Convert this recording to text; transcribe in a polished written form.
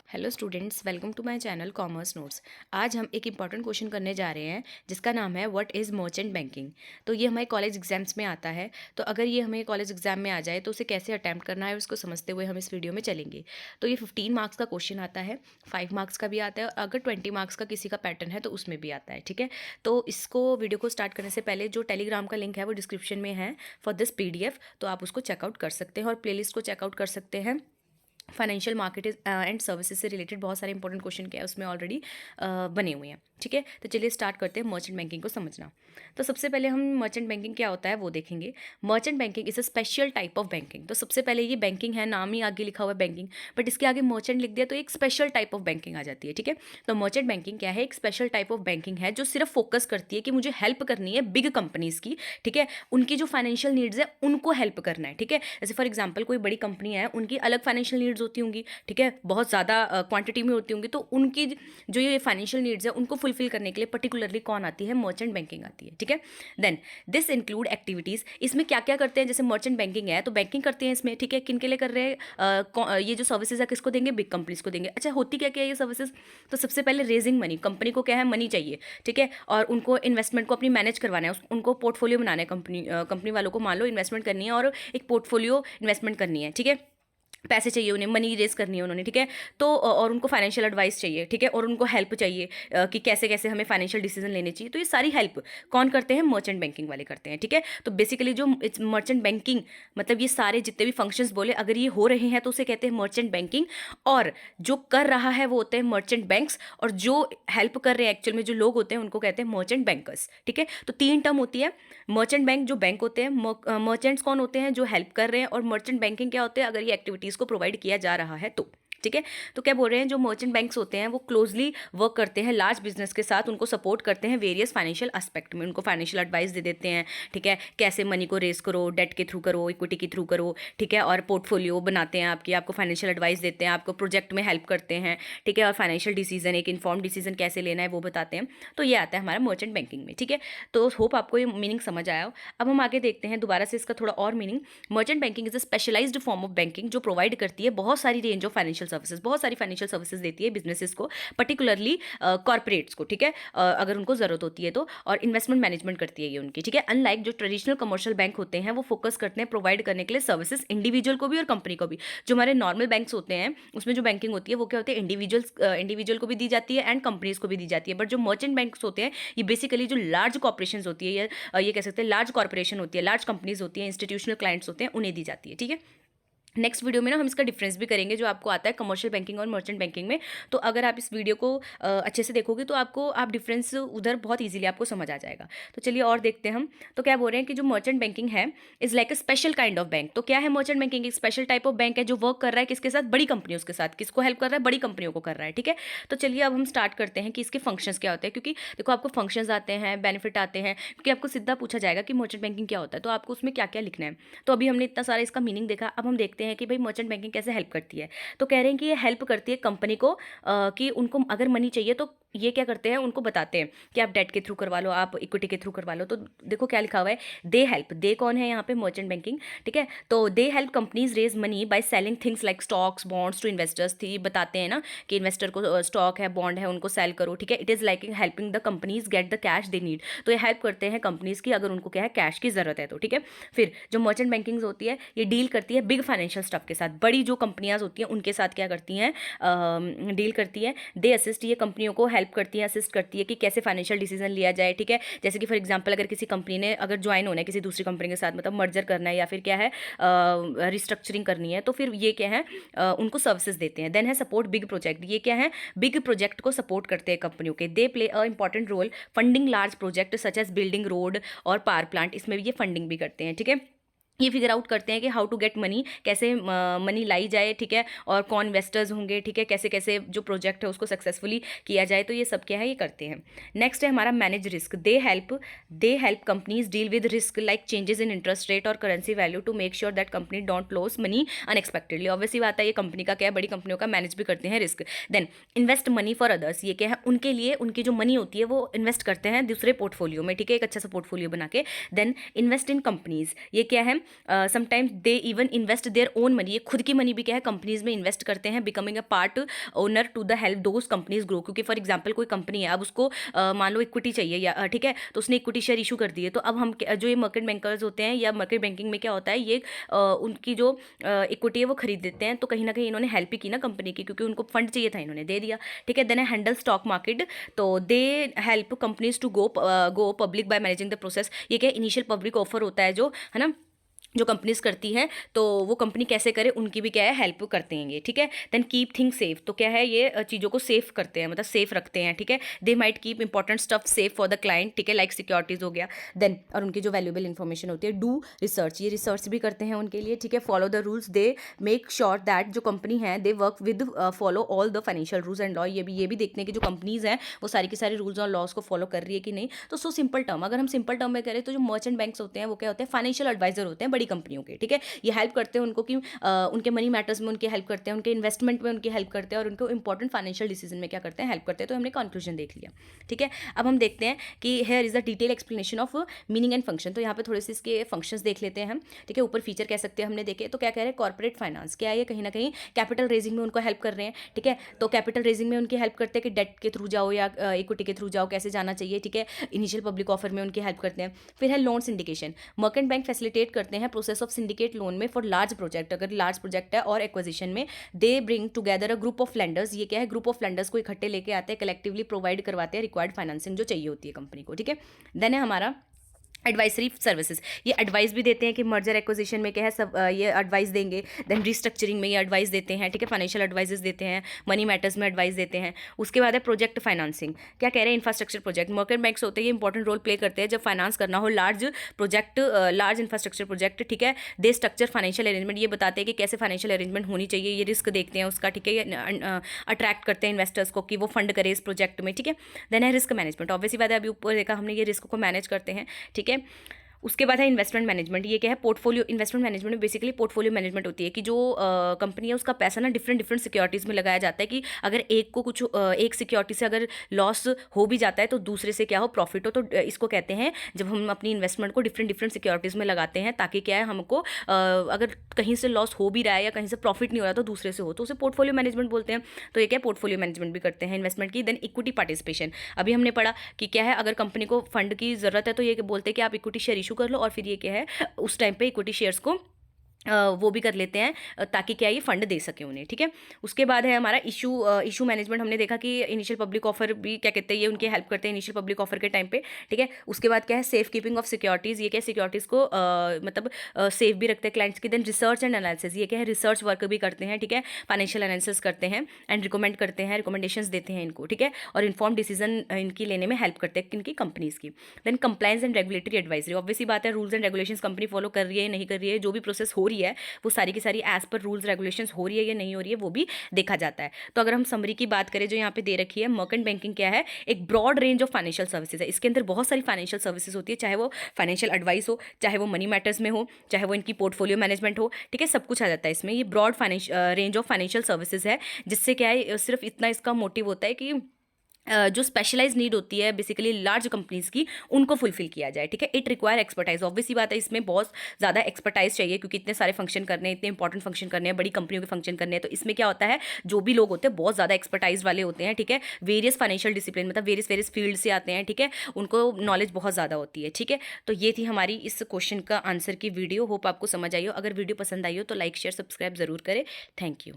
Hello students, welcome to my channel commerce notes. आज हम एक इंपॉर्टेंट क्वेश्चन करने जा रहे हैं जिसका नाम है व्हाट इज़ मर्चेंट बैंकिंग। तो ये हमारे कॉलेज एग्जाम्स में आता है। तो अगर ये हमें कॉलेज एग्जाम में आ जाए तो उसे कैसे अटैम्प्ट करना है उसको समझते हुए हम इस वीडियो में चलेंगे। तो ये 15 मार्क्स का क्वेश्चन आता है, 5 मार्क्स का भी आता है, और अगर 20 मार्क्स का किसी का पैटर्न है तो उसमें भी आता है। ठीक है, तो इसको वीडियो को स्टार्ट करने से पहले जो टेलीग्राम का लिंक है वो डिस्क्रिप्शन में है फॉर दिस PDF, तो आप उसको चेकआउट कर सकते हैं और प्लेलिस्ट को चेकआउट कर सकते हैं। फाइनेंशियल मार्केट एंड सर्विसेज से रिलेटेड बहुत सारे इंपॉर्टेंट क्वेश्चन क्या है उसमें ऑलरेडी बने हुए हैं। ठीक है, तो चलिए स्टार्ट करते हैं मर्चेंट बैंकिंग को समझना। तो सबसे पहले हम मर्चेंट बैंकिंग क्या होता है वो देखेंगे। Merchant banking is a special type of banking. तो सबसे पहले ये बैंकिंग है, नाम ही आगे लिखा हुआ है बैंकिंग, बट इसके आगे मर्चेंट लिख दिया तो एक स्पेशल टाइप ऑफ बैंकिंग आ जाती है। ठीक है, तो मर्चेंट बैंकिंग क्या है? एक स्पेशल टाइप ऑफ बैंकिंग है जो सिर्फ फोकस करती है कि मुझे हेल्प करनी है बिग कंपनीज की। ठीक है, उनकी जो फाइनेंशियल नीड्स है उनको हेल्प करना है। ठीक है, जैसे फॉर एग्जाम्पल कोई बड़ी कंपनी है, उनकी अलग फाइनेंशियल नीड्स होती होंगी। ठीक है, बहुत ज़्यादा क्वांटिटी में होती होंगी, तो उनकी जो ये फाइनेंशियल नीड्स है उनको फुलफिल करने के लिए पर्टिकुलरली कौन आती है? मर्चेंट बैंकिंग आती है। ठीक है, देन दिस इंक्लूड एक्टिविटीज़। इसमें क्या क्या करते हैं? जैसे मर्चेंट बैंकिंग है तो बैंकिंग करते हैं इसमें। ठीक है, किन के लिए कर रहे हैं? ये जो सर्विसेज है किसको देंगे? बिग कंपनीज को देंगे। अच्छा, होती क्या क्या है ये सर्विसेज? तो सबसे पहले रेजिंग मनी। कंपनी को क्या है? मनी चाहिए। ठीक है, और उनको इन्वेस्टमेंट को अपनी मैनेज करवाना है, उनको पोर्टफोलियो बनाना है। कंपनी वालों को मान लो इन्वेस्टमेंट करनी है और एक पोर्टफोलियो इन्वेस्टमेंट करनी है। ठीक है, पैसे चाहिए उन्हें, मनी रेज करनी है उन्होंने। ठीक है, तो और उनको फाइनेंशियल एडवाइस चाहिए। ठीक है, और उनको हेल्प चाहिए कि कैसे कैसे हमें फाइनेंशियल डिसीजन लेने चाहिए। तो ये सारी हेल्प कौन करते हैं? मर्चेंट बैंकिंग वाले करते हैं। ठीक है, तो बेसिकली जो मर्चेंट बैंकिंग मतलब ये सारे जितने भी फंक्शंस बोले अगर ये हो रहे हैं तो उसे कहते हैं मर्चेंट बैंकिंग। और जो कर रहा है वो होते हैं मर्चेंट बैंक्स, और जो हेल्प कर रहे हैं एक्चुअल में जो लोग होते हैं उनको कहते हैं मर्चेंट बैंकर्स। ठीक है, तो 3 टर्म होती है। मर्चेंट बैंक जो बैंक होते हैं, मर्चेंट्स कौन होते हैं? जो हेल्प कर रहे हैं, और मर्चेंट बैंकिंग क्या होते हैं? अगर ये एक्टिविटीज़ को प्रोवाइड किया जा रहा है तो। ठीक है, तो क्या बोल रहे हैं? जो मर्चेंट बैंक्स होते हैं वो क्लोजली वर्क करते हैं लार्ज बिजनेस के साथ, उनको सपोर्ट करते हैं वेरियस फाइनेंशियल एस्पेक्ट में, उनको फाइनेंशियल एडवाइस दे देते हैं। ठीक है, कैसे मनी को रेस करो, डेट के थ्रू करो, इक्विटी के थ्रू करो। ठीक है, और पोर्टफोलियो बनाते हैं आपको फाइनेंशियल एडवाइस देते हैं, आपको प्रोजेक्ट में हेल्प करते हैं। ठीक है, और फाइनेंशियल डिसीजन, एक इन्फॉर्म डिसीजन कैसे लेना है वो बताते हैं। तो ये आता है हमारा मर्चेंट बैंकिंग में। ठीक है, तो होप आपको ये मीनिंग समझ आया हो। अब हम आगे देखते हैं दोबारा से इसका थोड़ा और meaning. Merchant banking is a specialised form of banking जो प्रोवाइड करती है बहुत सारी रेंज ऑफ फाइनेंशियल सर्विसेज, बहुत सारी फाइनेंशियल सर्विसेज देती है बिजनेसेस को, पर्टिकुलरली कॉर्पोरेट्स को। ठीक है, अगर उनको जरूरत होती है तो, और इन्वेस्टमेंट मैनेजमेंट करती है ये उनकी। ठीक है, अनलाइक जो ट्रेडिशनल कमर्शियल बैंक होते हैं वो फोकस करते हैं प्रोवाइड करने के लिए सर्विसेज इंडिविजुअल को भी और कंपनी को भी। जो हमारे नॉर्मल बैंक्स होते हैं उसमें जो बैंकिंग होती है वो क्या होती है? इंडिविजुअल को भी दी जाती है एंड कंपनीज को भी दी जाती है। बट जो मर्चेंट बैंक्स होते हैं ये बेसिकली जो लार्ज कॉर्पोरेशन होती है, ये कह सकते हैं लार्ज कॉर्पोरेशन होती है, लार्ज कंपनीज होती हैं, इंस्टीट्यूशनल क्लाइंट्स होते हैं, उन्हें दी जाती है। ठीक है, नेक्स्ट वीडियो में ना हम इसका डिफरेंस भी करेंगे जो आपको आता है कमर्शियल बैंकिंग और मर्चेंट बैंकिंग में। तो अगर आप इस वीडियो को अच्छे से देखोगे तो आप डिफरेंस उधर बहुत इजीली आपको समझ आ जाएगा। तो चलिए और देखते हैं हम। तो क्या बोल रहे हैं कि जो मर्चेंट बैंकिंग है is like a special kind of bank. तो क्या है मर्चेंट बैंकिंग? एक स्पेशल टाइप ऑफ बैंक है जो वर्क कर रहा है किसके साथ? बड़ी कंपनियों के साथ। किसको हेल्प कर रहा है? बड़ी कंपनियों को कर रहा है। ठीक है, तो चलिए अब हम स्टार्ट करते हैं कि इसके फंक्शंस क्या होते हैं, क्योंकि देखो आपको फंक्शंस आते हैं, बेनिफिट आते हैं, क्योंकि आपको सीधा पूछा जाएगा कि मर्चेंट बैंकिंग क्या होता है, तो आपको उसमें क्या क्या लिखना है। तो अभी हमने इतना सारा इसका मीनिंग देखा, अब हम देखते हैं कि भाई मर्चेंट बैंकिंग कैसे हेल्प करती है। तो कह रहे हैं कि ये हेल्प करती है कंपनी को कि उनको अगर मनी चाहिए तो ये क्या करते हैं? उनको बताते हैं कि आप डेट के थ्रू करवा लो, आप इक्विटी के थ्रू करवा लो। तो देखो क्या लिखा हुआ है, दे हेल्प। दे कौन है यहाँ पे? Merchant banking. ठीक है, तो they help companies raise money by selling things like stocks bonds to investors. थी बताते हैं ना कि इन्वेस्टर को स्टॉक है, बॉन्ड है, उनको सेल करो। ठीक है, it is like helping the companies get the cash they need. तो ये हेल्प करते हैं कंपनीज की अगर उनको क्या है? कैश की जरूरत है तो। ठीक है, फिर जो मर्चेंट बैंकिंग होती है ये डील करती है बिग फाइनेंशियल स्टफ के साथ, बड़ी जो कंपनियां होती हैं उनके साथ क्या करती हैं? डील करती है। दे असिस्ट, ये कंपनियों को हेल्प करती है, असिस्ट करती है कि कैसे फाइनेंशियल डिसीजन लिया जाए। ठीक है, जैसे कि फॉर एग्जांपल अगर किसी कंपनी ने अगर ज्वाइन होना है किसी दूसरी कंपनी के साथ, मतलब मर्जर करना है या फिर क्या है रिस्ट्रक्चरिंग करनी है, तो फिर ये क्या है? उनको सर्विसेज देते हैं। देन है सपोर्ट बिग प्रोजेक्ट। ये क्या है? बिग प्रोजेक्ट को सपोर्ट करते हैं कंपनियों के। They play a important role funding large project such as building road और पावर प्लांट। इसमें भी ये फंडिंग भी करते हैं। ठीक है, ये फिगर आउट करते हैं कि हाउ टू गेट मनी, कैसे मनी लाई जाए। ठीक है, और कौन इन्वेस्टर्स होंगे। ठीक है, कैसे कैसे जो प्रोजेक्ट है उसको सक्सेसफुली किया जाए। तो ये सब क्या है? ये करते हैं। नेक्स्ट है हमारा manage risk. They help companies deal with risk like changes in interest rate और currency value to make sure that company don't loss money unexpectedly. Obviously बात है ये कंपनी का क्या है? बड़ी कंपनियों का मैनेज भी करते हैं risk. Then invest money for others. ये क्या है? उनके लिए उनकी जो मनी होती है वो इन्वेस्ट करते हैं दूसरे पोर्टफोलियो में। ठीक है, एक अच्छा सा पोर्टफोलियो बना के। Then invest in companies. ये क्या है? Sometimes they even invest their own money, ये खुद की मनी भी क्या है कंपनीज में इन्वेस्ट करते हैं, becoming a part owner to the help those companies grow. क्योंकि फॉर एग्जाम्पल कोई कंपनी है, अब उसको मान लो इक्विटी चाहिए या ठीक है, तो उसने इक्विटी शेयर इशू कर दिए, तो अब हम जो ये मार्केट बैंकर्स होते हैं या मार्केट बैंकिंग में क्या होता है, ये उनकी जो इक्विटी है वो खरीद देते हैं। तो कहीं ना कहीं इन्होंने हेल्प ही की ना कंपनी की, क्योंकि उनको फंड चाहिए था, इन्होंने दे दिया, ठीक है। देन हैंडल स्टॉक मार्केट, तो they help companies to go public by managing the process. ये क्या इनिशियल पब्लिक ऑफर होता है जो है ना, जो कंपनीज करती हैं, तो वो कंपनी कैसे करे उनकी भी क्या है हेल्प करते हैं ये, ठीक है। देन कीप थिंग सेफ, तो क्या है ये चीज़ों को सेफ करते हैं, मतलब सेफ रखते हैं, ठीक है। They might keep important stuff safe for the client, ठीक है, लाइक सिक्योरिटीज हो गया। देन और उनकी जो वैल्यूएबल इन्फॉर्मेशन होती है, डू रिसर्च, ये रिसर्च भी करते हैं उनके लिए, ठीक है। Follow the rules, they make sure that जो कंपनी है they work with follow all the financial rules and law, ये भी देखते हैं कि जो कंपनीज हैं वो सारी की सारी रूल्स और लॉज को फॉलो कर रही है कि नहीं। तो सो सिंपल टर्म, अगर हम सिंपल टर्म में करें तो जो मर्चेंट बैंक्स होते हैं वो क्या होते हैं, फाइनेंशियल एडवाइजर होते हैं बड़ी कंपनियों के, ठीक है। ये हेल्प करते हैं उनको कि उनके मनी मैटर्स में उनकी हेल्प करते हैं, उनके इन्वेस्टमेंट में उनकी हेल्प करते हैं, और उनको इंपॉर्टेंट फाइनेंशियल डिसीजन में क्या करते हैं हेल्प करते हैं। तो हमने कंक्लूजन देख लिया, ठीक है। अब हम देखते हैं कि here is the detail explanation of meaning and function. तो यहाँ पे थोड़े से इसके फंक्शंस देख लेते हैं हम, ठीक है। ऊपर फीचर कह सकते हैं हमने देखे, तो क्या कह रहे हैं, कॉर्पोरेट फाइनेंस क्या है, ये कहीं ना कहीं कैपिटल रेजिंग में उनको हेल्प कर रहे हैं, ठीक है। तो कैपिटल रेजिंग में उनकी हेल्प करते हैं कि डेट के थ्रू जाओ या इक्विटी के थ्रू जाओ, कैसे जाना चाहिए, ठीक है। इनिशियल पब्लिक ऑफर में उनकी हेल्प करते हैं। फिर है लोन सिंडिकेशन, मर्केंट बैंक फैसिलिटेट करते हैं प्रोसेस ऑफ सिंडिकेट लोन में फॉर लार्ज प्रोजेक्ट, अगर लार्ज प्रोजेक्ट है और एक्विजिशन में। They bring together a group of lenders, ये क्या है ग्रुप ऑफ लेंडर्स को इकट्ठे लेके आते हैं, कलेक्टिवली प्रोवाइड करवाते हैं रिक्वायर्ड फाइनेंसिंग जो चाहिए होती है कंपनी को, ठीक है। देन है हमारा एडवाइसरी सर्विसेज, ये एडवाइस भी देते हैं कि मर्जर एक्विजिशन में क्या है सब ये एडवाइस देंगे। देन रिस्ट्रक्चरिंग में ये एडवाइस देते हैं, ठीक है, फाइनेंशियल एडवाइजेस देते हैं, मनी मैटर्स में एडवाइस देते हैं। उसके बाद है प्रोजेक्ट फाइनेंसिंग, क्या कह रहे हैं, इंफ्रास्ट्रक्चर प्रोजेक्ट, मार्केट बैंक्स होते हैं ये इंपॉर्टेंट रोल प्ले करते हैं जब फाइनेंस करना हो large project, large infrastructure project, ठीक है। दे स्ट्रक्चर फाइनेंशियल अरेंजमेंट, ये बताते हैं कि कैसे फाइनेंशियल अरेंजमेंट होनी चाहिए, ये रिस्क देखते हैं उसका, ठीक है, अट्रैक्ट करते हैं इन्वेस्टर्स को कि वो फंड करे इस प्रोजेक्ट में, ठीक है। देन है रिस्क मैनेजमेंट, ऑब्वियसली बात है अभी ऊपर देखा हमने, ये रिस्क को मैनेज करते हैं, ठीक है। उसके बाद है इन्वेस्टमेंट मैनेजमेंट, ये क्या है पोर्टफोलियो, इन्वेस्टमेंट मैनेजमेंट में बेसिकली पोर्टफोलियो मैनेजमेंट होती है कि जो कंपनी है उसका पैसा ना डिफरेंट डिफरेंट सिक्योरिटीज़ में लगाया जाता है, कि अगर एक को कुछ एक सिक्योरिटी से अगर लॉस हो भी जाता है तो दूसरे से क्या हो प्रॉफिट हो, तो इसको कहते हैं जब हम अपनी इन्वेस्टमेंट को डिफरेंट डिफरेंट सिक्योरिटीज़ में लगाते हैं, ताकि क्या है हमको अगर कहीं से लॉस हो भी रहा है या कहीं से प्रॉफिट नहीं हो रहा तो दूसरे से हो, तो उसे पोर्टफोलियो मैनेजमेंट बोलते हैं। तो ये क्या पोर्टफोलियो मैनेजमेंट भी करते हैं इन्वेस्टमेंट की। देन इक्विटी पार्टिसिपेशन, अभी हमने पढ़ा कि क्या है अगर कंपनी को फंड की ज़रूरत है तो ये बोलते हैं कि आप इक्विटी शेयर इशू कर लो, और फिर ये है उस टाइम पे इक्विटी शेयर्स को वो भी कर लेते हैं, ताकि क्या ये फंड दे सके उन्हें, ठीक है। उसके बाद है हमारा इशू मैनेजमेंट, हमने देखा कि इनिशियल पब्लिक ऑफर भी क्या कहते हैं ये उनकी हेल्प करते हैं इनिशियल पब्लिक ऑफर के टाइम पे, ठीक है। उसके बाद क्या है सेफ कीपिंग ऑफ सिक्योरिटीज़, ये क्या सिक्योरिटीज़ को मतलब सेफ भी रखते हैं क्लाइंट्स की। देन रिसर्च एंड एनालिसिस, ये क्या है रिसर्च वर्क भी करते हैं, ठीक है, फाइनेंशियल एनालिसिस करते हैं एंड रिकमेंड करते हैं, रिकमेंडेशंस देते हैं इनको, ठीक है, और इन्फॉर्म डिसीजन इनकी लेने में हेल्प करते हैं इनकी कंपनीज़ की। Then compliance and regulatory advisory, obviously बात है rules and regulations company follow कर रही है नहीं कर रही है, जो भी प्रोसेस हो रही है वो सारी की सारी एज पर रूल्स रेगुलेशंस हो रही है या नहीं हो रही है वो भी देखा जाता है। तो अगर हम समरी की बात करें जो यहाँ पे दे रखी है, मर्केंट बैंकिंग क्या है, एक broad range of financial services है, इसके अंदर बहुत सारी फाइनेंशियल सर्विसेज होती है, चाहे वो फाइनेंशियल एडवाइस हो, चाहे वो मनी मैटर्स में हो, चाहे वो इनकी पोर्टफोलियो मैनेजमेंट हो, ठीक है, सब कुछ आ जाता है इसमें। ये broad range of financial services है, जिससे क्या है सिर्फ इतना इसका मोटिव होता है कि जो स्पेशलाइज नीड होती है बेसिकली लार्ज कंपनीज की उनको फुलफिल किया जाए, ठीक है। इट रिक्वायर एक्सपर्टाइज, ऑब्वियसली बात है इसमें बहुत ज़्यादा एक्सपर्टाइज चाहिए, क्योंकि इतने सारे फंक्शन करने हैं, इतने इंपॉर्टेंट फंक्शन करने हैं, बड़ी कंपनियों के फंक्शन करने हैं, तो इसमें क्या होता है जो भी लोग होते हैं बहुत ज़्यादा एक्सपर्टाइज वाले होते हैं, ठीक है। वेरियस फाइनेंशियल डिसिप्लिन मतलब वेरियस फील्ड से आते हैं, ठीक है, उनको नॉलेज बहुत ज़्यादा होती है, ठीक है। तो ये थी हमारी इस क्वेश्चन का आंसर की वीडियो, होप आपको समझ आई हो। अगर वीडियो पसंद आई हो तो लाइक शेयर सब्सक्राइब ज़रूर करें। Thank you.